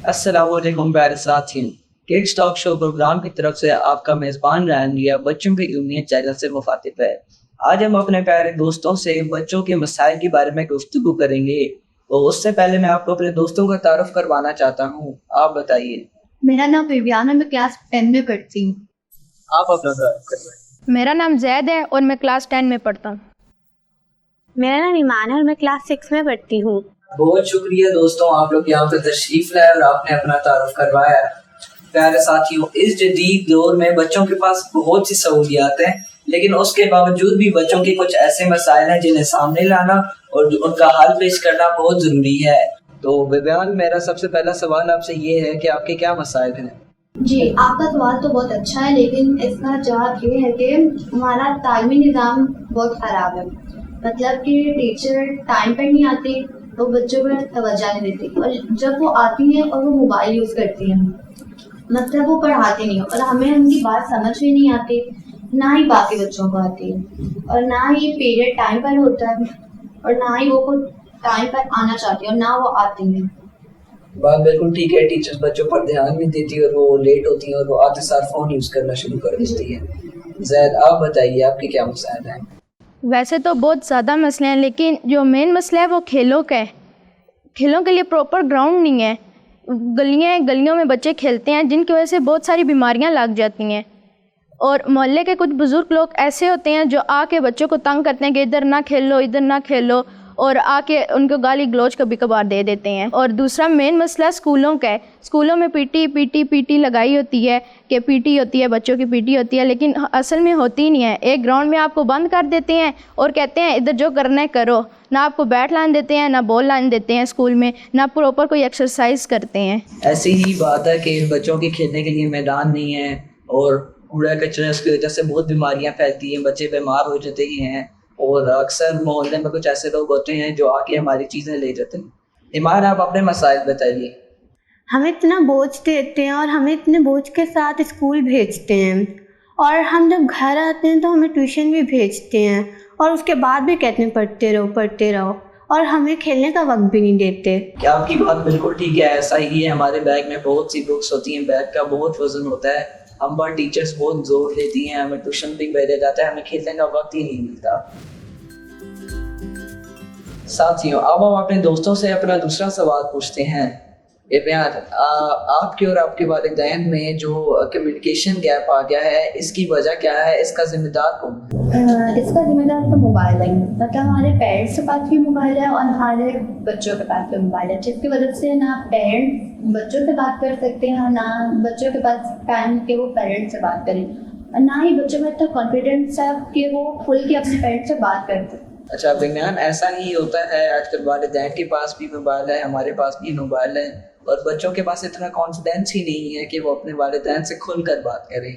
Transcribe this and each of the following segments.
अस्सलाम वालेकुम प्यारे साथियों, किड्स टॉक शो प्रोग्राम की तरफ से आपका मेज़बान रायन रिया बच्चों की उम्मीद चैनल से मुखातिब है। आज हम अपने प्यारे दोस्तों से बच्चों के मसाइल के बारे में गुफ्तगू करेंगे। तो उससे पहले मैं आपको अपने दोस्तों का तारुफ करवाना चाहता हूँ। आप बताइए। मेरा नाम विवियान है, मैं क्लास 10 में पढ़ती हूँ। आप अपना तारुफ करवाइए। मेरा नाम जैद है और मैं क्लास 10 में पढ़ता हूँ। मेरा नाम ईमान है और मैं क्लास 6 में पढ़ती हूँ। बहुत शुक्रिया दोस्तों, आप लोग यहाँ पर तशरीफ लाए और आपने अपना तारुफ करवाया। प्यारे साथियों, इस जदीद दौर में बच्चों के पास बहुत सी सहूलियात हैं, लेकिन उसके बावजूद भी बच्चों के कुछ ऐसे मसाइल हैं जिन्हें सामने लाना और उनका हल पेश करना बहुत ज़रूरी है। तो विवियान, मेरा सबसे पहला सवाल आपसे ये है कि आपके क्या मसाइल हैं? जी, आपका सवाल तो बहुत अच्छा है, लेकिन इसका जवाब ये है कि हमारा तालीमी निज़ाम बहुत ख़राब है। मतलब कि टीचर टाइम पर नहीं आती तो बच्चों पर तवज्जो नहीं देती, और जब वो आती हैं और वो मोबाइल यूज़ करती हैं, मतलब वो पढ़ाते नहीं, और हमें उनकी बात समझ में नहीं आती, ना ही बाकी बच्चों को आती है, और ना ही पीरियड टाइम पर होता है, और ना ही वो टाइम पर आना चाहती है, और ना वो आती हैं। बात बिल्कुल ठीक है, टीचर्स बच्चों पर ध्यान नहीं देती और वो लेट होती हैं और वो आधे साल फ़ोन यूज़ करना शुरू कर देती हैं। ज़ैद, आप बताइए आपके क्या मसाइल हैं? वैसे तो बहुत ज़्यादा मसले हैं, लेकिन जो मेन मसला है वो खेलों का है। खेलों के लिए प्रॉपर ग्राउंड नहीं है। गलियों में बच्चे खेलते हैं, जिनकी वजह से बहुत सारी बीमारियां लग जाती हैं। और मोहल्ले के कुछ बुज़ुर्ग लोग ऐसे होते हैं जो आके बच्चों को तंग करते हैं कि इधर ना खेलो, इधर ना खेलो, और आके उनको गाली गलौज कभी कभार दे देते हैं। और दूसरा मेन मसला स्कूलों का है। स्कूलों में पीटी लगाई होती है कि पीटी होती है, बच्चों की पीटी होती है, लेकिन असल में होती नहीं है। एक ग्राउंड में आपको बंद कर देते हैं और कहते हैं इधर जो करना है करो। ना आपको बैट लाने देते हैं, ना बॉल लाने देते हैं स्कूल में, ना प्रॉपर कोई एक्सरसाइज करते हैं। ऐसी ही बात है कि बच्चों के खेलने के लिए मैदान नहीं है और कूड़ा कचरा की वजह से बहुत बीमारियां फैलती हैं, बच्चे बीमार हो जाते हैं, और अक्सर मोहल्ले में कुछ ऐसे लोग होते हैं जो आके हमारी चीज़ें ले जाते हैं। ईमान, आप अपने मसाइल बताइए। हमें इतना बोझ देते हैं और हमें इतने बोझ के साथ स्कूल भेजते हैं, और हम जब घर आते हैं तो हमें ट्यूशन भी भेजते हैं, और उसके बाद भी कहते हैं पढ़ते रहो, और हमें खेलने का वक्त भी नहीं देते। क्या आपकी बात बिल्कुल ठीक है, ऐसा ही है। हमारे बैग में बहुत सी बुक्स होती हैं, बैग का बहुत वजन होता है, हम पर टीचर्स बहुत जोर देती हैं, हमें ट्यूशन भी भेजा जाता है, हमें खेलने का वक्त ही नहीं मिलता। साथियों, अब हम अपने दोस्तों से अपना दूसरा सवाल पूछते हैं। आपके और आपके वालिदैन में जो कम्युनिकेशन गैप आ गया है, इसकी वजह क्या है? इसका जिम्मेदार कौन है? इसका जिम्मेदार तो मोबाइल है। मतलब हमारे पेरेंट्स के पास भी मोबाइल है और हमारे बच्चों के पास भी मोबाइल है, जिसकी वजह से ना पेरेंट्स बच्चों से बात कर सकते हैं, ना बच्चों के पास टाइम के वो पेरेंट्स से बात करें, और ना ही बच्चों में इतना कॉन्फिडेंस है कि वो खुल के अपने पेरेंट्स से बात कर सकते। अच्छा विज्ञान, ऐसा नहीं होता है, आजकल वालिदैन के पास भी मोबाइल है, हमारे पास भी मोबाइल है, और बच्चों के पास इतना कॉन्फिडेंस ही नहीं है कि वो अपने वालिदैन से खुलकर बात करें।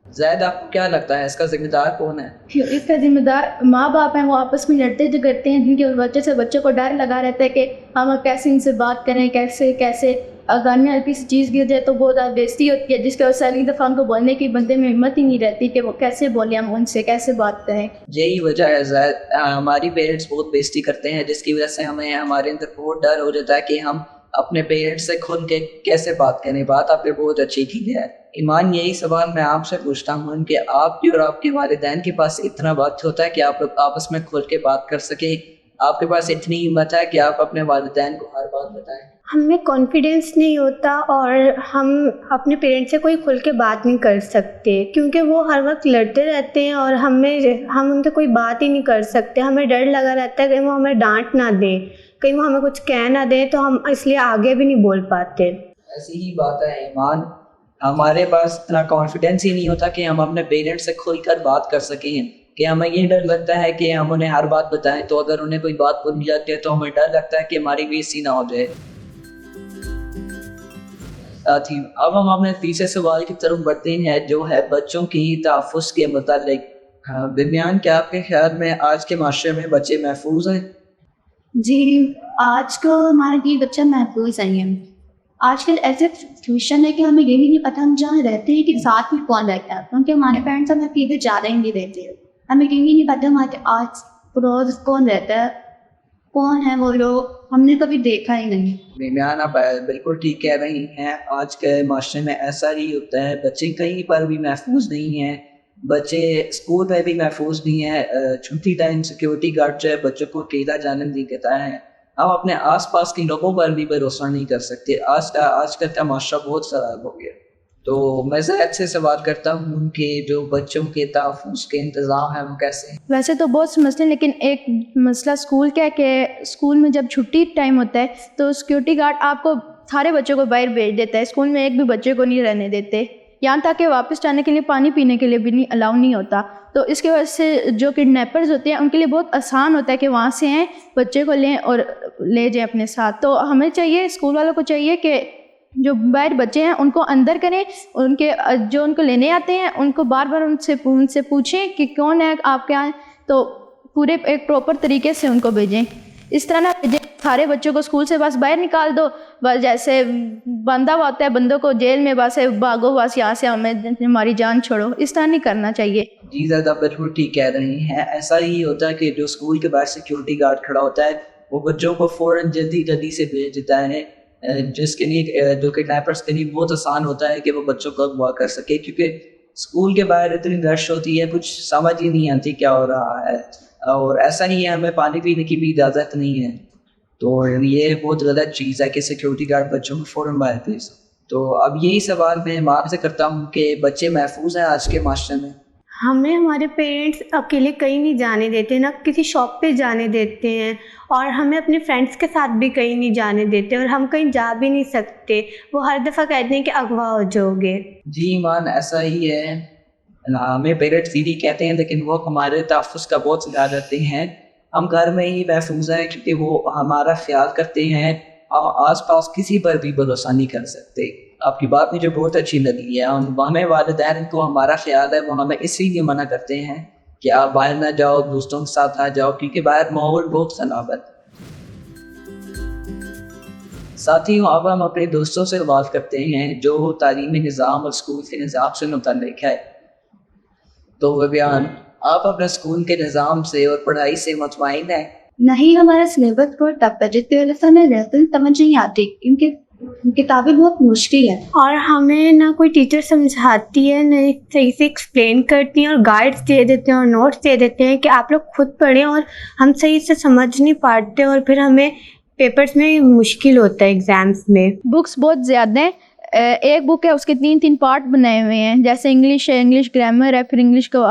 ज़ैद, आपको क्या लगता है इसका जिम्मेदार कौन है? इसका जिम्मेदार माँ बाप हैं। वो आपस में लड़ते झगड़ते हैं, जिनकी वजह से बच्चों को डर लगा रहता है कि हम कैसे इनसे बात करें, कैसे अगर हल्की सी चीज़ गिर जाए तो बहुत ज़्यादा बेइज्जती होती है, जिसकी वजह से अगली दफ़ा उनको बोलने की बंदे में हिम्मत ही नहीं रहती कि वो कैसे बोले, हम उनसे कैसे बात करें। यही वजह है ज़ैद, हमारी पेरेंट्स बहुत बेइज्जती करते हैं, जिसकी वजह से हमें हमारे अंदर बहुत डर हो जाता है कि हम अपने पेरेंट्स से खुल के कैसे बात करें। बात आपने बहुत अच्छी की है। ईमान, यही सवाल मैं आपसे पूछता हूँ कि आपके और आपके वालिदैन के पास इतना वक्त होता है कि आप आपस में खुल के बात कर सकें? आपके पास इतनी हिम्मत है कि आप अपने वालिदैन को हर बात बताएं? हमें कॉन्फिडेंस नहीं होता और हम अपने पेरेंट्स से कोई खुल के बात नहीं कर सकते, क्योंकि वो हर वक्त लड़ते रहते हैं और हम उनसे कोई बात ही नहीं कर सकते। हमें डर लगा रहता है कि वो हमें डांट ना दें, कहीं वो हमें कुछ कह ना दें, तो हम इसलिए आगे भी नहीं बोल पाते। ऐसी ही बात है ईमान, हमारे पास इतना कॉन्फिडेंस ही नहीं होता कि हम अपने पेरेंट्स से खुलकर बात कर सकें, कि हमें ये डर लगता है कि हम उन्हें हर बात बताएं, तो अगर उन्हें कोई बात भूल जाती है तो हमें डर लगता है कि हमारी बेइज्जती ना हो जाए। अब हम अपने तीसरे सवाल की तरफ बढ़ते हैं, जो है बच्चों की तहफ़्फ़ुज़ के मुतालिक। विज्ञान, क्या आपके ख्याल में आज के माशरे में बच्चे महफूज हैं? जी, आज को हमारे लिए बच्चा महफूज नहीं है। आजकल ऐसे सिचुएशन है कि हमें ये भी नहीं पता हम जहाँ रहते हैं कि साथ में कौन रहता है, क्योंकि हमारे पेरेंट्स हमें सीधे ज़्यादा ही नहीं देते हैं। हमें ये भी नहीं पता हमारे आस पड़ोस कौन रहता है, کون ہے وہ لوگ, ہم نے کبھی دیکھا ہی نہیں. بیمیان آپ بالکل ٹھیک کہہ رہی ہیں. آج کے معاشرے میں ایسا ہی ہوتا ہے, بچے کہیں پر بھی محفوظ نہیں ہیں, بچے اسکول میں بھی محفوظ نہیں ہیں. چھٹی ٹائم سیکیورٹی گارڈ جو ہے بچوں کو اکیلا جانے نہیں دیتا ہے. ہم اپنے آس پاس کے لوگوں پر بھی بھروسہ نہیں کر سکتے. آج کا معاشرہ بہت خراب ہو گیا. تو میں زید سے سوال کرتا ہوں کہ جو بچوں کے تحفظ کے انتظام ہیں وہ کیسے ہیں؟ ویسے تو بہت سے مسئلے, لیکن ایک مسئلہ اسکول کا ہے کہ اسکول میں جب چھٹی ٹائم ہوتا ہے تو سیکیورٹی گارڈ آپ کو سارے بچوں کو باہر بھیج دیتا ہے. اسکول میں ایک بھی بچے کو نہیں رہنے دیتے, یہاں تک کہ واپس جانے کے لیے پانی پینے کے لیے بھی نہیں الاؤ نہیں ہوتا. تو اس کی وجہ سے جو کڈنیپرز ہوتے ہیں ان کے لیے بہت آسان ہوتا ہے کہ وہاں سے ہیں بچے کو لیں اور لے جائیں اپنے ساتھ. تو ہمیں چاہیے, اسکول والوں کو چاہیے کہ جو باہر بچے ہیں ان کو اندر کریں, ان کے جو ان کو لینے آتے ہیں ان کو بار بار ان سے پوچھیں کہ کون ہے آپ کے یہاں, تو پورے ایک پراپر طریقے سے ان کو بھیجیں. اس طرح نہ بھیجیں سارے بچوں کو اسکول سے بس باہر نکال دو, بس جیسے بندہ ہوا ہوتا ہے بندوں کو جیل میں, بس بھاگو بس یہاں سے ہمیں ہماری جان چھوڑو. اس طرح نہیں کرنا چاہیے. جی زیادہ بالکل ٹھیک کہہ رہی ہیں. ایسا ہی ہوتا ہے کہ جو اسکول کے باہر سیکیورٹی گارڈ کھڑا ہوتا ہے وہ بچوں کو فوراً جلدی سے بھیج دیتا ہے, جس کے لیے جو کڈنیپرس کے لیے بہت آسان ہوتا ہے کہ وہ بچوں کو اغوا کر سکے, کیونکہ اسکول کے باہر اتنی رش ہوتی ہے کچھ سمجھ ہی نہیں آتی کیا ہو رہا ہے. اور ایسا نہیں ہے ہمیں پانی پینے کی بھی اجازت نہیں ہے, تو یہ بہت غلط چیز ہے کہ سیکیورٹی گارڈ بچوں کو فوراً باہر بھیج. تو اب یہی سوال میں آپ سے کرتا ہوں کہ بچے محفوظ ہیں آج کے معاشرے میں؟ ہمیں ہمارے پیرنٹس اکیلے کہیں نہیں جانے دیتے, نہ کسی شاپ پہ جانے دیتے ہیں, اور ہمیں اپنے فرینڈس کے ساتھ بھی کہیں نہیں جانے دیتے, اور ہم کہیں جا بھی نہیں سکتے. وہ ہر دفعہ کہتے ہیں کہ اغوا ہو جاؤ گے. جی ایمان ایسا ہی ہے, ہمیں پیرنٹس بھی کہتے ہیں لیکن وہ ہمارے تحفظ کا بہت خیال رکھتے ہیں. ہم گھر میں ہی محفوظ ہیں کیونکہ وہ ہمارا خیال کرتے ہیں. آس پاس کسی پر بھی بھروسہ نہیں کر سکتے. آپ کی بات مجھے بہت اچھی لگی ہے. ہمیں والدین کو ہمارا خیال ہے وہ ہمیں اسی لیے منع کرتے ہیں کہ آپ باہر نہ جاؤ, دوستوں کے ساتھ نہ جاؤ, کیونکہ باہر ماحول بہت خراب ہے. ساتھیوں اب ہم اپنے دوستوں سے بات کرتے ہیں جو تعلیمی نظام اور اسکول کے نظام سے متعلق ہے. تو وبیان, آپ اپنے اسکول کے نظام سے اور پڑھائی سے مطمئن ہیں؟ نہیں, ہمارا سلیبس بہت ٹف ہے جس کی وجہ سے ہمیں لیسن سمجھ نہیں آتی کیونکہ کتابیں بہت مشکل ہیں, اور ہمیں نہ کوئی ٹیچر سمجھاتی ہے نہ صحیح سے ایکسپلین کرتی ہیں, اور گائیڈس دے دیتے ہیں اور نوٹس دے دیتے ہیں کہ آپ لوگ خود پڑھیں, اور ہم صحیح سے سمجھ نہیں پاتے, اور پھر ہمیں پیپرز میں مشکل ہوتا ہے ایگزامس میں. بکس بہت زیادہ ہیں. ایک بک ہے اس کے 3 پارٹ بنائے ہوئے ہیں, جیسے انگلش ہے, انگلش گرامر ہے, پھر انگلش کو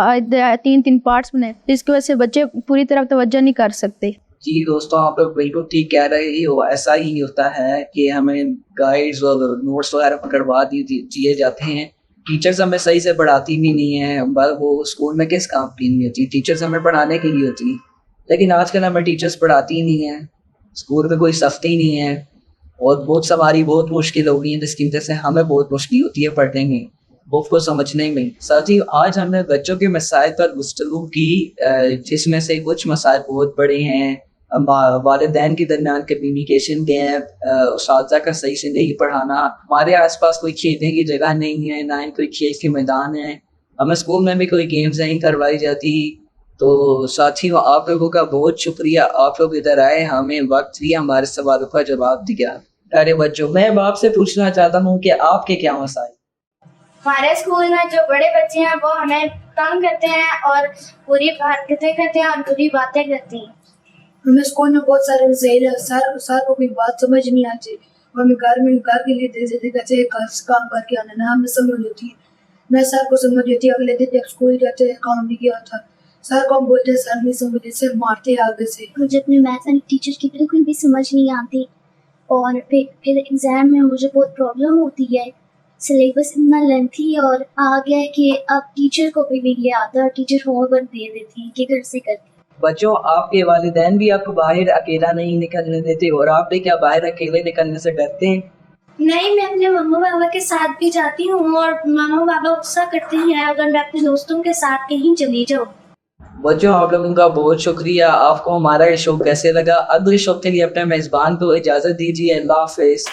3 پارٹس بنائے, جس کی وجہ سے بچے پوری طرح توجہ نہیں کر سکتے. جی دوستوں, آپ لوگ بالکل ٹھیک کہہ رہے ہو. ایسا ہی ہوتا ہے کہ ہمیں گائیڈز اور نوٹس وغیرہ پکڑوا دیے جاتے ہیں. ٹیچرز ہمیں صحیح سے پڑھاتی بھی نہیں ہیں, وہ اسکول میں کس کام کی نہیں ہوتی, ٹیچرز ہمیں پڑھانے کے لیے ہوتی. لیکن آج کل ہمیں ٹیچرز پڑھاتی ہی نہیں ہیں, اسکول میں کوئی سختی نہیں ہے, اور بہت سواری بہت مشکل ہو گئی ہیں جس کی وجہ سے ہمیں بہت مشکل ہوتی ہے پڑھنے میں, بہت کو سمجھنے میں. ساتھ ہی آج ہم نے بچوں کے مسائل پر گفتگو کی, جس میں سے کچھ مسائل بہت بڑے ہیں. والدین کے درمیان کمیونیکیشن گیپ, اساتذہ کا صحیح سے نہیں پڑھانا, ہمارے آس پاس کوئی کھیلنے کی جگہ نہیں ہے, نہ ہی کوئی کھیل کے میدان ہے, ہمیں اسکول میں بھی کوئی گیمز نہیں کروائی جاتی. تو ساتھیوں آپ لوگوں کا بہت شکریہ, آپ لوگ ادھر آئے, ہمیں وقت دیا, ہمارے سوالوں کا جواب دیا. ارے بچوں, میں آپ سے پوچھنا چاہتا ہوں کہ آپ کے کیا مسائل؟ ہمارے اسکول میں جو بڑے بچے ہیں وہ ہمیں تنگ کرتے ہیں اور پوری حرکتیں کرتے ہیں اور پوری باتیں کرتی ہیں. ہمیں اسکول میں بہت سارے مسائل ہیں, سر کو کوئی بات سمجھ نہیں آتی, ہمیں گھر کے لیے دے کہتے کام کر کے آنا, نہ ہمیں سمجھ ہوتی ہے, نہ سر کو سمجھ ہوتی ہے. اگلے دن اسکول جاتے ہیں کام نہیں کیا تھا, سر کو ہم بولتے ہیں سر نہیں سمجھتے, سر مارتے ہیں آگے سے. مجھے اپنے میتھ اینڈ ٹیچر کی بالکل بھی سمجھ نہیں آتی, اور پھر ایگزام میں مجھے بہت پرابلم ہوتی ہے. سلیبس اتنا لینتھی اور آ گیا ہے کہ اب ٹیچر کو بھی نہیں آتا, اور ٹیچر ہوم ورک دے دیتی ہیں کہ گھر سے کرتی. بچوں, آپ کے والدین بھی آپ کو باہر اکیلا نہیں نکلنے دیتے, اور آپ بھی کیا باہر اکیلے نکلنے سے ڈرتے ہیں؟ نہیں, میں اپنے مما بابا کے ساتھ بھی جاتی ہوں, اور مما بابا غصہ کرتے ہیں اگر میں اپنے دوستوں کے ساتھ کہیں چلی جاؤں. بچوں, آپ لوگوں کا بہت شکریہ. آپ کو ہمارا یہ شو کیسے لگا؟ اگلے شو کے لیے اپنے میزبان کو اجازت دیجیے. اللہ حافظ.